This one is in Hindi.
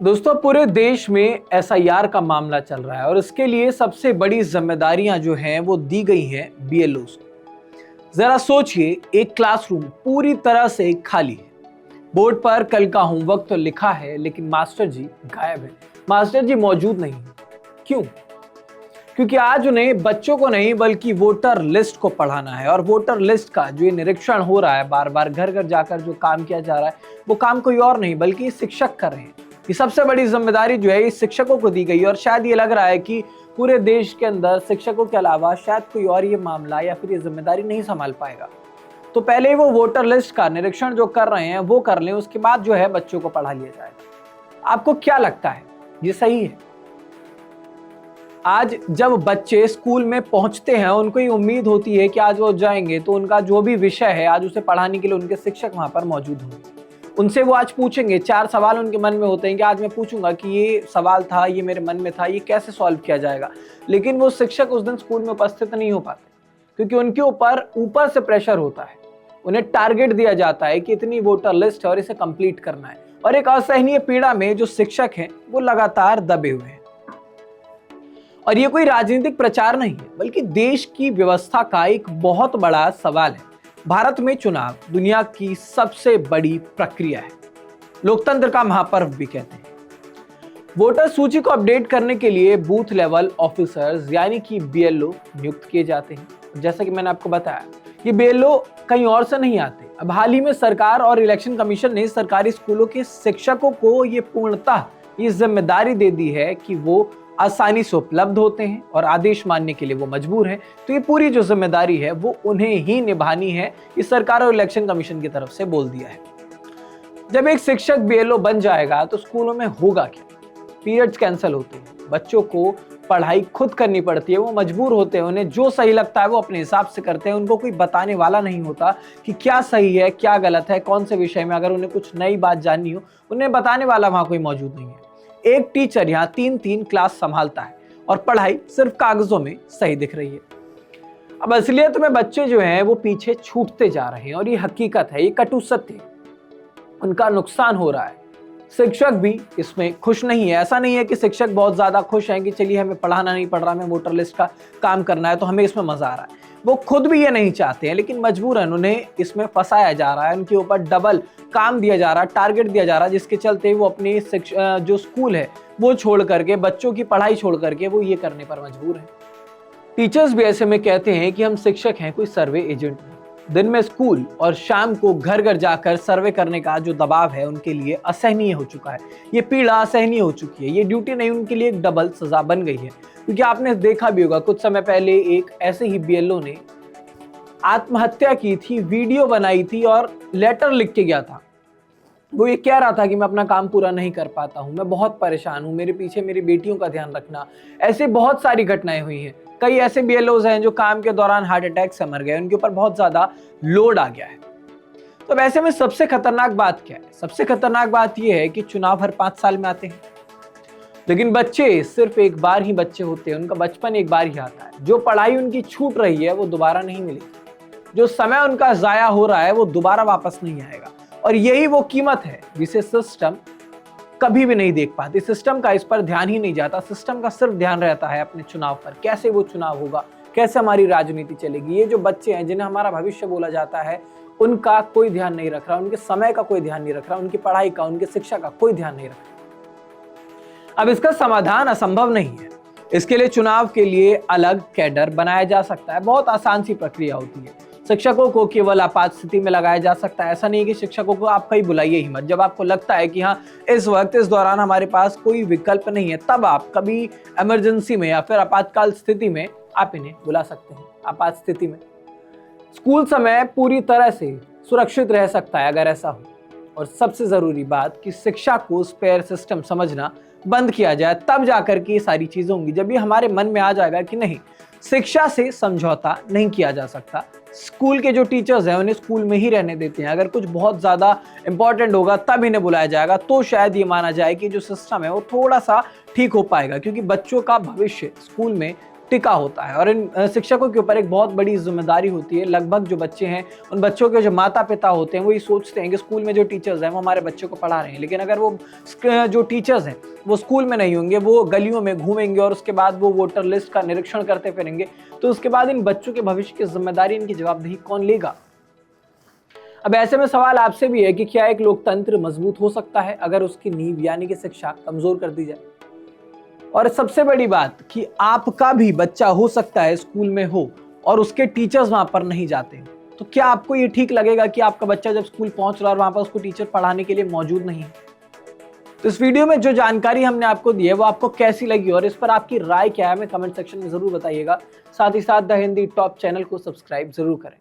दोस्तों, पूरे देश में एसआईआर का मामला चल रहा है और इसके लिए सबसे बड़ी जिम्मेदारियां जो हैं वो दी गई हैं बीएलओस को। जरा सोचिए, एक क्लासरूम पूरी तरह से खाली है। बोर्ड पर कल का होमवर्क तो लिखा है, लेकिन मास्टर जी गायब है। मास्टर जी मौजूद नहीं है। क्यों? क्योंकि आज उन्हें बच्चों को नहीं बल्कि वोटर लिस्ट को पढ़ाना है। और वोटर लिस्ट का जो ये निरीक्षण हो रहा है, बार बार घर घर जाकर जो काम किया जा रहा है, वो काम कोई और नहीं बल्कि शिक्षक कर रहे हैं। ये सबसे बड़ी जिम्मेदारी जो है ये शिक्षकों को दी गई है और शायद ये लग रहा है कि पूरे देश के अंदर शिक्षकों के अलावा शायद कोई और ये मामला या फिर ये जिम्मेदारी नहीं संभाल पाएगा। तो पहले ही वो वोटर लिस्ट का निरीक्षण जो कर रहे हैं वो कर लें, उसके बाद जो है बच्चों को पढ़ा लिया जाएगा। आपको क्या लगता है, ये सही है? आज जब बच्चे स्कूल में पहुंचते हैं, उनको ये उम्मीद होती है कि आज वो जाएंगे तो उनका जो भी विषय है आज उसे पढ़ाने के लिए उनके शिक्षक वहां पर मौजूद होंगे। उनसे वो आज पूछेंगे, 4 सवाल उनके मन में होते हैं कि आज मैं पूछूंगा कि ये सवाल था, ये मेरे मन में था, ये कैसे सॉल्व किया जाएगा। लेकिन वो शिक्षक उस दिन स्कूल में उपस्थित नहीं हो पाते क्योंकि उनके ऊपर से प्रेशर होता है। उन्हें टारगेट दिया जाता है कि इतनी वोटर लिस्ट है और इसे कंप्लीट करना है। और एक असहनीय पीड़ा में जो शिक्षक हैं वो लगातार दबे हुए हैं। और ये कोई राजनीतिक प्रचार नहीं है बल्कि देश की व्यवस्था का एक बहुत बड़ा सवाल है। भारत में चुनाव दुनिया की सबसे बड़ी प्रक्रिया है, लोकतंत्र का महापर्व भी कहते हैं। वोटर सूची को अपडेट करने के लिए बूथ लेवल ऑफिसर्स यानी कि बीएलओ नियुक्त किए जाते हैं। जैसा कि मैंने आपको बताया, ये बीएलओ कहीं और से नहीं आते। अब हाल ही में सरकार और इलेक्शन कमीशन ने सरकारी स्कूलों के शिक्षकों को ये पूर्णतः ये जिम्मेदारी दे दी है कि वो आसानी से उपलब्ध होते हैं और आदेश मानने के लिए वो मजबूर हैं। तो ये पूरी जो जिम्मेदारी है वो उन्हें ही निभानी है, इस सरकार और इलेक्शन कमीशन की तरफ से बोल दिया है। जब एक शिक्षक बीएलओ बन जाएगा तो स्कूलों में होगा क्या? पीरियड्स कैंसिल होते हैं, बच्चों को पढ़ाई खुद करनी पड़ती है, वो मजबूर होते हैं, उन्हें जो सही लगता है वो अपने हिसाब से करते हैं। उनको कोई बताने वाला नहीं होता कि क्या सही है क्या गलत है, कौन से विषय में अगर उन्हें कुछ नई बात जाननी हो, उन्हें बताने वाला वहां कोई मौजूद नहीं है। एक टीचर यहाँ 3-3 क्लास संभालता है और पढ़ाई सिर्फ कागजों में सही दिख रही है। अब असलियत में बच्चे जो हैं वो पीछे छूटते जा रहे हैं और ये हकीकत है, ये कटु सत्य है। उनका नुकसान हो रहा है। शिक्षक भी इसमें खुश नहीं है। ऐसा नहीं है कि शिक्षक बहुत ज्यादा खुश हैं कि चलिए हमें पढ़ाना नहीं पड़ रहा, हमें वोटर लिस्ट का काम करना है तो हमें इसमें मजा आ रहा है। वो खुद भी ये नहीं चाहते हैं, लेकिन मजबूरन उन्हें इसमें फंसाया जा रहा है। उनके ऊपर डबल काम दिया जा रहा है, टारगेट दिया जा रहा है, जिसके चलते वो अपनी जो स्कूल है वो छोड़ करके, बच्चों की पढ़ाई छोड़ करके वो ये करने पर मजबूर है। टीचर्स भी ऐसे में कहते हैं कि हम शिक्षक हैं, कोई सर्वे एजेंट नहीं। दिन में स्कूल और शाम को घर घर जाकर सर्वे करने का जो दबाव है उनके लिए असहनीय हो चुका है। ये पीड़ा असहनीय हो चुकी है। ये ड्यूटी नहीं, उनके लिए एक डबल सजा बन गई है। क्योंकि आपने देखा भी होगा, कुछ समय पहले एक ऐसे ही बीएलओ ने आत्महत्या की थी, वीडियो बनाई थी और लेटर लिख के गया था। वो ये कह रहा था कि मैं अपना काम पूरा नहीं कर पाता हूं, मैं बहुत परेशान हूं, मेरे पीछे मेरी बेटियों का ध्यान रखना। ऐसे बहुत सारी घटनाएं हुई हैं। कई ऐसे बीएलओज हैं जो काम के दौरान हार्ट अटैक से मर गए, उनके ऊपर बहुत ज्यादा लोड आ गया है। तो वैसे में सबसे खतरनाक बात क्या है? सबसे खतरनाक बात यह है कि चुनाव हर 5 साल में आते हैं, लेकिन बच्चे सिर्फ एक बार ही बच्चे होते हैं। उनका बचपन एक बार ही आता है। जो पढ़ाई उनकी छूट रही है वो दोबारा नहीं मिलेगी। जो समय उनका जाया हो रहा है वो दोबारा वापस नहीं आएगा। और यही वो कीमत है जिसे सिस्टम कभी भी नहीं देख पाती। सिस्टम का इस पर ध्यान ही नहीं जाता। सिस्टम का सिर्फ ध्यान रहता है अपने चुनाव पर, कैसे वो चुनाव होगा, कैसे हमारी राजनीति चलेगी। ये जो बच्चे हैं जिन्हें हमारा भविष्य बोला जाता है, उनका कोई ध्यान नहीं रख रहा, उनके समय का कोई ध्यान नहीं रख रहा, उनकी पढ़ाई का, उनकी शिक्षा का कोई ध्यान नहीं रख रहा। अब इसका समाधान असंभव नहीं है। इसके लिए चुनाव के लिए अलग कैडर बनाया जा सकता है। बहुत आसान सी प्रक्रिया होती है। शिक्षकों को केवल आपात स्थिति में लगाया जा सकता है। ऐसा नहीं है कि शिक्षकों को आप कहीं बुलाइए ही मत। जब आपको लगता है कि हाँ इस वक्त इस दौरान हमारे पास कोई विकल्प नहीं है, तब आप कभी इमरजेंसी में या फिर आपातकाल स्थिति में आप इन्हें बुला सकते हैं। आपात स्थिति में स्कूल समय पूरी तरह से सुरक्षित रह सकता है अगर ऐसा हो। और सबसे जरूरी बात कि शिक्षा को स्पेयर सिस्टम समझना बंद किया जाए, तब जाकर के ये सारी चीजें होंगी। जब ये हमारे मन में आ जाएगा कि नहीं, शिक्षा से समझौता नहीं किया जा सकता, स्कूल के जो टीचर्स हैं उन्हें स्कूल में ही रहने देते हैं, अगर कुछ बहुत ज़्यादा इंपॉर्टेंट होगा तब इन्हें बुलाया जाएगा, तो शायद ये माना जाए कि जो सिस्टम है वो थोड़ा सा ठीक हो पाएगा। क्योंकि बच्चों का भविष्य स्कूल में टिका होता है। और इन शिक्षकों के ऊपर एक बहुत बड़ी जिम्मेदारी होती है। लगभग जो बच्चे हैं, उन बच्चों के जो माता पिता होते हैं, वो ये सोचते हैं कि स्कूल में जो टीचर्स हैं वो हमारे बच्चों को पढ़ा रहे हैं, लेकिन अगर वो जो टीचर्स हैं वो स्कूल में नहीं होंगे, वो गलियों में घूमेंगे और उसके बाद वो वोटर लिस्ट का निरीक्षण करते फिरेंगे, तो उसके बाद इन बच्चों के भविष्य की जिम्मेदारी, इनकी जवाबदेही कौन लेगा? अब ऐसे में सवाल आपसे भी है कि क्या एक लोकतंत्र मजबूत हो सकता है अगर उसकी नींव यानी कि शिक्षा कमजोर कर दी जाए? और सबसे बड़ी बात कि आपका भी बच्चा हो सकता है स्कूल में हो और उसके टीचर्स वहां पर नहीं जाते, तो क्या आपको ये ठीक लगेगा कि आपका बच्चा जब स्कूल पहुंच रहा है और वहां पर उसको टीचर पढ़ाने के लिए मौजूद नहीं है? तो इस वीडियो में जो जानकारी हमने आपको दी है वो आपको कैसी लगी और इस पर आपकी राय क्या है, हमें कमेंट सेक्शन में जरूर बताइएगा। साथ ही साथ द हिंदी टॉप चैनल को सब्सक्राइब जरूर करें।